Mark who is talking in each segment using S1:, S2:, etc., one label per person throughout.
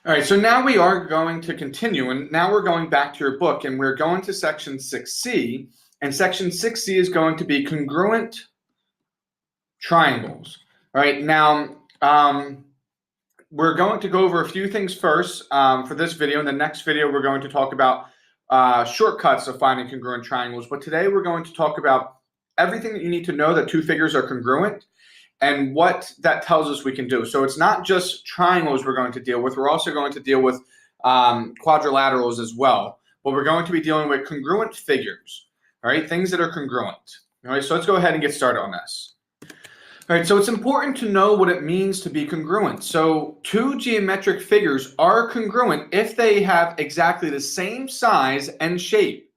S1: All right, so now we are going to continue, and now we're going back to your book, and we're going to section 6C, and section 6C is going to be congruent triangles. All right, now we're going to go over a few things first for this video. In the next video, we're going to talk about shortcuts of finding congruent triangles, but today we're going to talk about everything that you need to know that two figures are congruent and what that tells us we can do. So it's not just triangles we're going to deal with. We're also going to deal with quadrilaterals as well. But we're going to be dealing with congruent figures, all right? Things that are congruent. All right, so let's go ahead and get started on this. All right, so it's important to know what it means to be congruent. So two geometric figures are congruent if they have exactly the same size and shape.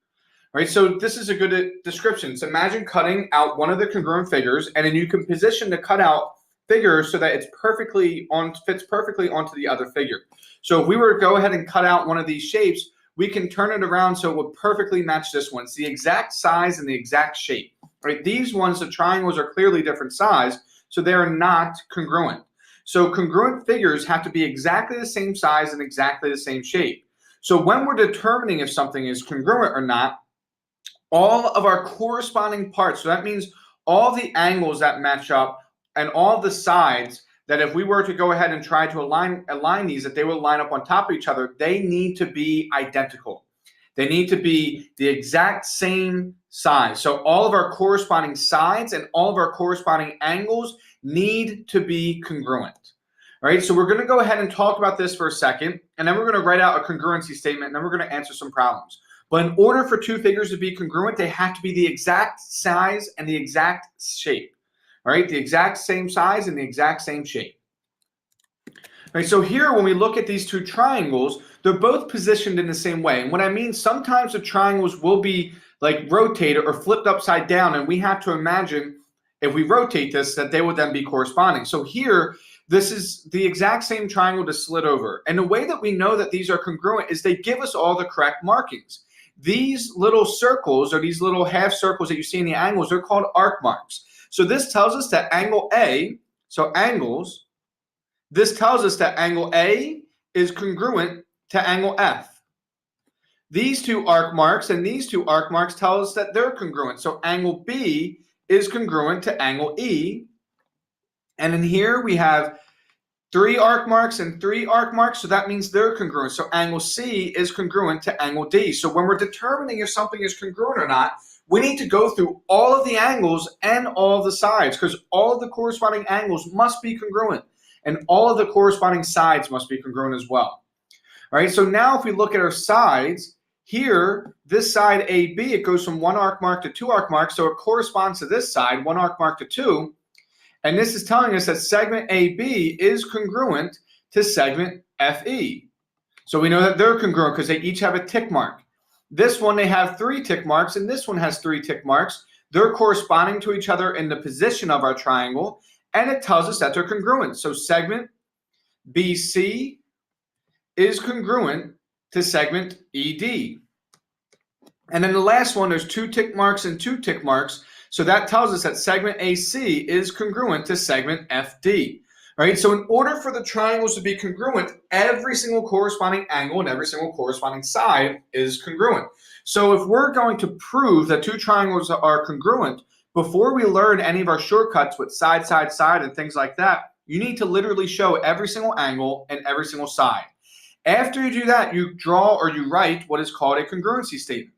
S1: Right, so this is a good description. So imagine cutting out one of the congruent figures, and then you can position the cutout figure so that it's fits perfectly onto the other figure. So if we were to go ahead and cut out one of these shapes, we can turn it around so it would perfectly match this one. It's the exact size and the exact shape. Right, these ones, the triangles, are clearly different size, so they are not congruent. So congruent figures have to be exactly the same size and exactly the same shape. So when we're determining if something is congruent or not, all of our corresponding parts, so that means all the angles that match up and all the sides, that if we were to go ahead and try to align these, that they will line up on top of each other, they need to be identical. They need to be the exact same size. So all of our corresponding sides and all of our corresponding angles need to be congruent. All right, so we're going to go ahead and talk about this for a second, and then we're going to write out a congruency statement, and then we're going to answer some problems. But in order for two figures to be congruent, they have to be the exact size and the exact shape. All right, the exact same size and the exact same shape. All right, so here when we look at these two triangles, they're both positioned in the same way. And what I mean, sometimes the triangles will be like rotated or flipped upside down, and we have to imagine if we rotate this that they would then be corresponding. So here, this is the exact same triangle to slit over. And the way that we know that these are congruent is they give us all the correct markings. These little circles, or these little half circles that you see in the angles, they're called arc marks. So this tells us that angle A, so angles, this tells us that angle A is congruent to angle F. These two arc marks and these two arc marks tell us that they're congruent. So angle B is congruent to angle E. And in here we have 3 arc marks and 3 arc marks, so that means they're congruent. So angle C is congruent to angle D. So when we're determining if something is congruent or not, we need to go through all of the angles and all of the sides, because all of the corresponding angles must be congruent, and all of the corresponding sides must be congruent as well. All right, so now if we look at our sides, here, this side AB, it goes from 1 arc mark to 2 arc marks, so it corresponds to this side, 1 arc mark to 2. And this is telling us that segment AB is congruent to segment FE. So we know that they're congruent because they each have a tick mark. This one, they have 3 tick marks, and this one has 3 tick marks. They're corresponding to each other in the position of our triangle, and it tells us that they're congruent. So segment BC is congruent to segment ED. And then the last one, there's 2 tick marks and 2 tick marks. So that tells us that segment AC is congruent to segment FD. All right, so in order for the triangles to be congruent, every single corresponding angle and every single corresponding side is congruent. So if we're going to prove that two triangles are congruent, before we learn any of our shortcuts with side, side, side, and things like that, you need to literally show every single angle and every single side. After you do that, you draw or you write what is called a congruency statement.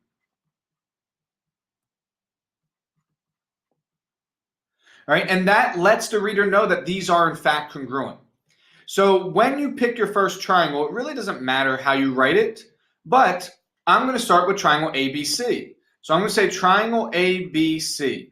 S1: All right, and that lets the reader know that these are in fact congruent. So when you pick your first triangle, it really doesn't matter how you write it, but I'm going to start with triangle ABC. So I'm going to say triangle ABC.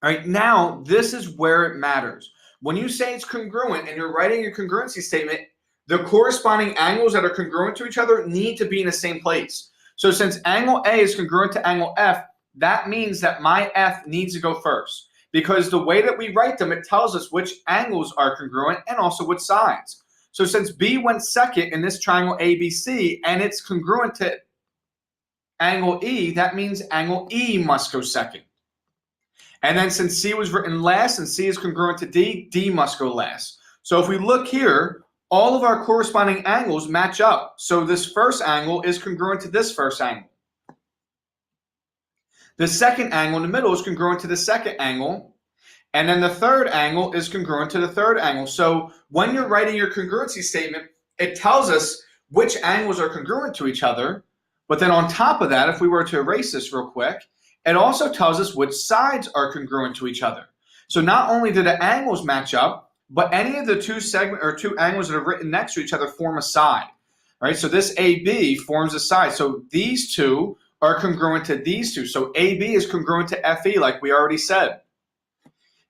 S1: All right, now this is where it matters. When you say it's congruent and you're writing your congruency statement, the corresponding angles that are congruent to each other need to be in the same place. So since angle A is congruent to angle F, that means that my F needs to go first. Because the way that we write them, it tells us which angles are congruent and also which sides. So since B went second in this triangle ABC and it's congruent to angle E, that means angle E must go second. And then since C was written last and C is congruent to D, D must go last. So if we look here, all of our corresponding angles match up. So this first angle is congruent to this first angle. The second angle in the middle is congruent to the second angle. And then the third angle is congruent to the third angle. So when you're writing your congruency statement, it tells us which angles are congruent to each other. But then on top of that, if we were to erase this real quick, it also tells us which sides are congruent to each other. So not only do the angles match up, but any of the two angles that are written next to each other form a side. All right, so this AB forms a side. So these two are congruent to these two. So AB is congruent to FE, like we already said.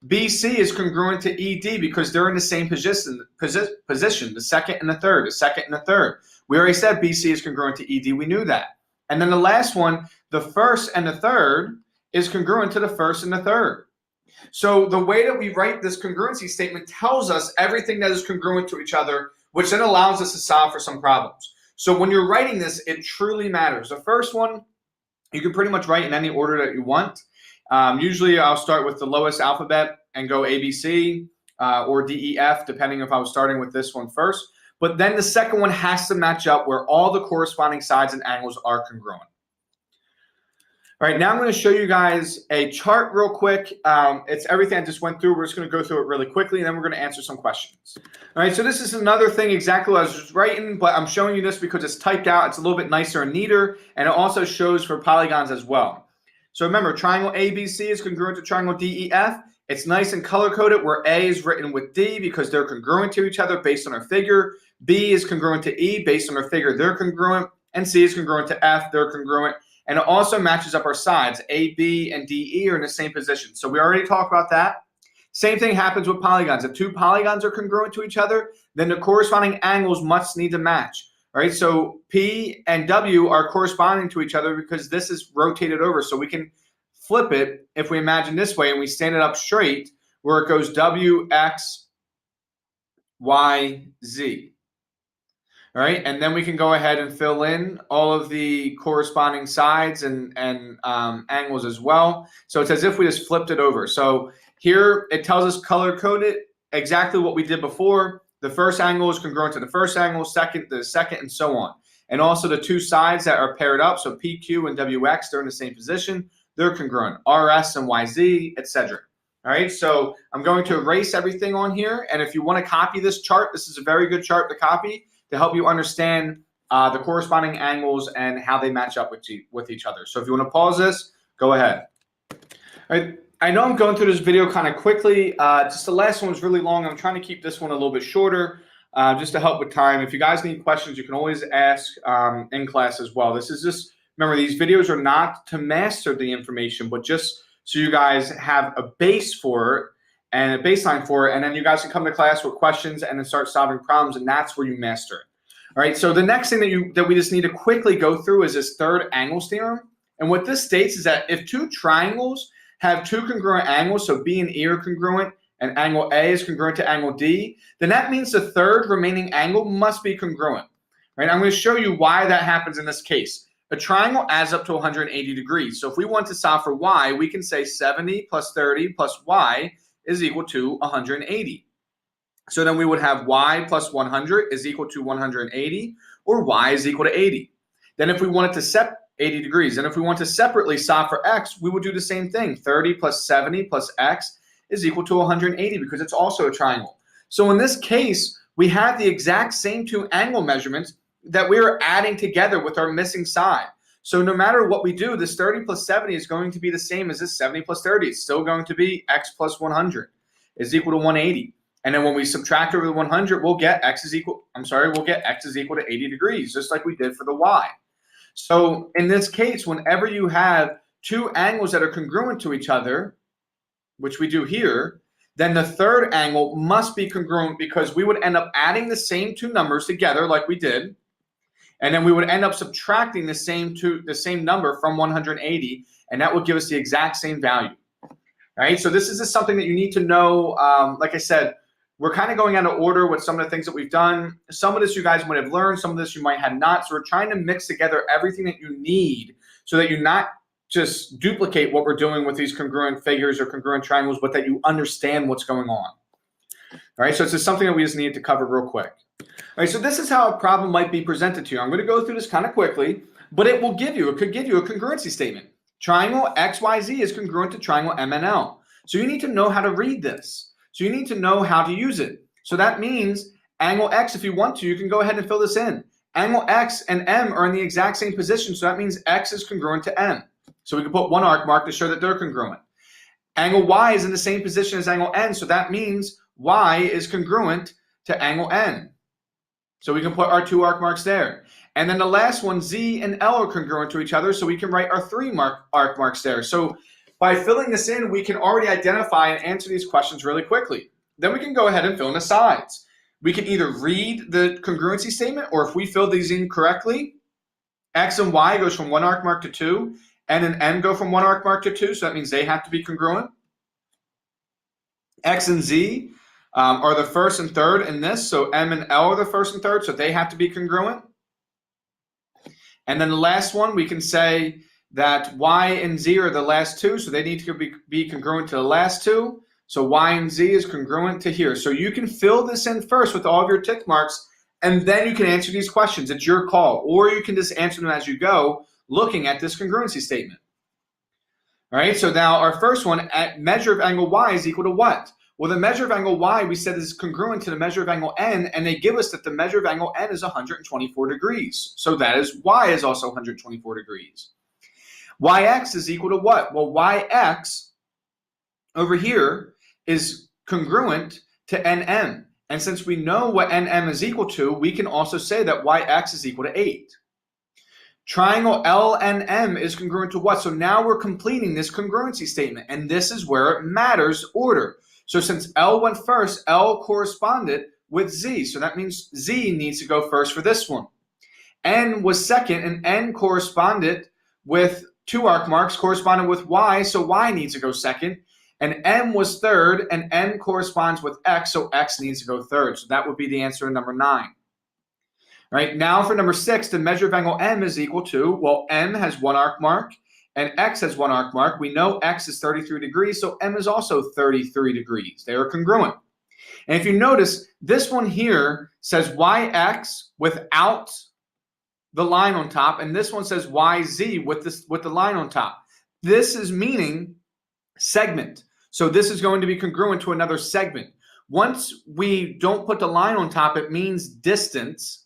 S1: BC is congruent to ED because they're in the same position, the second and the third, the second and the third. We already said BC is congruent to ED. We knew that. And then the last one, the first and the third, is congruent to the first and the third. So the way that we write this congruency statement tells us everything that is congruent to each other, which then allows us to solve for some problems. So when you're writing this, it truly matters. The first one, you can pretty much write in any order that you want. Usually I'll start with the lowest alphabet and go ABC or DEF, depending if I was starting with this one first. But then the second one has to match up where all the corresponding sides and angles are congruent. All right, now I'm going to show you guys a chart real quick. It's everything I just went through. We're just going to go through it really quickly, and then we're going to answer some questions. All right, so this is another thing exactly what I was just writing, but I'm showing you this because it's typed out. It's a little bit nicer and neater, and it also shows for polygons as well. So remember, triangle ABC is congruent to triangle DEF. It's nice and color-coded where A is written with D because they're congruent to each other based on our figure. B is congruent to E based on our figure. They're congruent. And C is congruent to F. They're congruent. And it also matches up our sides. A, B, and D, E are in the same position. So we already talked about that. Same thing happens with polygons. If two polygons are congruent to each other, then the corresponding angles must need to match. All right, so P and W are corresponding to each other because this is rotated over. So we can flip it if we imagine this way and we stand it up straight where it goes W, X, Y, Z. All right, and then we can go ahead and fill in all of the corresponding sides and angles as well. So it's as if we just flipped it over. So here it tells us color-coded exactly what we did before. The first angle is congruent to the first angle, the second, and so on. And also the two sides that are paired up, so PQ and WX, they're in the same position. They're congruent. RS and YZ, etc. All right, so I'm going to erase everything on here. And if you want to copy this chart, this is a very good chart to copy to help you understand the corresponding angles and how they match up with each other. So if you want to pause this, go ahead. All right, I know I'm going through this video kind of quickly. Just the last one was really long. I'm trying to keep this one a little bit shorter just to help with time. If you guys need questions, you can always ask in class as well. This is just, remember, these videos are not to master the information, but just so you guys have a base for it and a baseline for it, and then you guys can come to class with questions and then start solving problems, and that's where you master it. All right, so the next thing that we just need to quickly go through is this third angles theorem. And what this states is that if two triangles have two congruent angles, so B and E are congruent, and angle A is congruent to angle D, then that means the third remaining angle must be congruent. Right? I'm going to show you why that happens in this case. A triangle adds up to 180 degrees. So if we want to solve for y, we can say 70 plus 30 plus y is equal to 180. So then we would have y plus 100 is equal to 180, or y is equal to 80. Then if we wanted to 80 degrees, and if we want to separately solve for x, we would do the same thing. 30 plus 70 plus x is equal to 180 because it's also a triangle. So in this case, we have the exact same two angle measurements that we are adding together with our missing side. So no matter what we do, this 30 plus 70 is going to be the same as this 70 plus 30. It's still going to be x plus 100 is equal to 180. And then when we subtract over the 100, we'll get x is equal to 80 degrees, just like we did for the y. So in this case, whenever you have two angles that are congruent to each other, which we do here, then the third angle must be congruent because we would end up adding the same two numbers together like we did, and then we would end up subtracting the same number from 180, and that would give us the exact same value. All right, so this is just something that you need to know. Like I said, we're kind of going out of order with some of the things that we've done. Some of this you guys might have learned, some of this you might have not. So we're trying to mix together everything that you need so that you not just duplicate what we're doing with these congruent figures or congruent triangles, but that you understand what's going on. All right, so it's just something that we just need to cover real quick. All right, so this is how a problem might be presented to you. I'm going to go through this kind of quickly, but it could give you a congruency statement. Triangle XYZ is congruent to triangle MNL. So you need to know how to read this. So you need to know how to use it. So that means angle X, if you want to, you can go ahead and fill this in. Angle X and M are in the exact same position, so that means X is congruent to M. So we can put one arc mark to show that they're congruent. Angle Y is in the same position as angle N, so that means Y is congruent to angle N. So we can put our 2 arc marks there. And then the last one, Z and L are congruent to each other, so we can write our 3 arc marks there. So by filling this in, we can already identify and answer these questions really quickly. Then we can go ahead and fill in the sides. We can either read the congruency statement, or if we fill these in correctly, X and Y goes from 1 arc mark to 2, N and M go from 1 arc mark to 2, so that means they have to be congruent. X and Z are the first and third in this, so M and L are the first and third, so they have to be congruent. And then the last one, we can say that Y and Z are the last 2, so they need to be congruent to the last 2. So Y and Z is congruent to here. So you can fill this in first with all of your tick marks, and then you can answer these questions. It's your call. Or you can just answer them as you go, looking at this congruency statement. All right, so now our first one, measure of angle Y is equal to what? Well, the measure of angle Y we said is congruent to the measure of angle N, and they give us that the measure of angle N is 124 degrees. So that is Y is also 124 degrees. YX is equal to what? Well, YX over here is congruent to NM. And since we know what NM is equal to, we can also say that YX is equal to 8. Triangle LNM is congruent to what? So now we're completing this congruency statement, and this is where it matters order. So since L went first, L corresponded with Z. So that means Z needs to go first for this one. N was second, and N corresponded with 2 arc marks, corresponded with Y, so Y needs to go second. And M was third, and N corresponds with X, so X needs to go third. So that would be the answer in number 9. All right, now for number 6, the measure of angle M is equal to, well, M has 1 arc mark, and X has 1 arc mark. We know X is 33 degrees, so M is also 33 degrees. They are congruent. And if you notice, this one here says YX without the line on top, and this one says YZ with the line on top. This is meaning segment. So this is going to be congruent to another segment. Once we don't put the line on top, it means distance.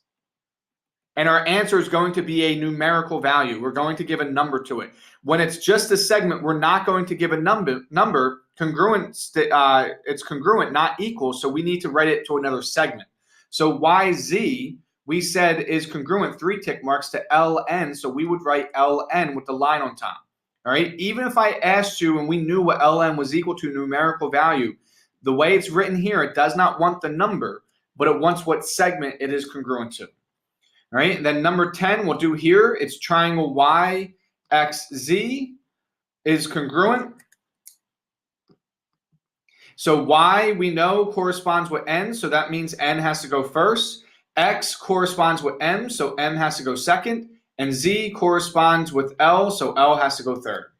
S1: And our answer is going to be a numerical value. We're going to give a number to it. When it's just a segment, we're not going to give a number. Congruent, it's congruent, not equal. So we need to write it to another segment. So YZ, we said, is congruent 3 tick marks to LN. So we would write LN with the line on top. All right. Even if I asked you and we knew what LN was equal to numerical value, the way it's written here, it does not want the number, but it wants what segment it is congruent to. All right, and then number 10 we'll do here. It's triangle YXZ is congruent. So Y we know corresponds with N, so that means N has to go first. X corresponds with M, so M has to go second. And Z corresponds with L, so L has to go third.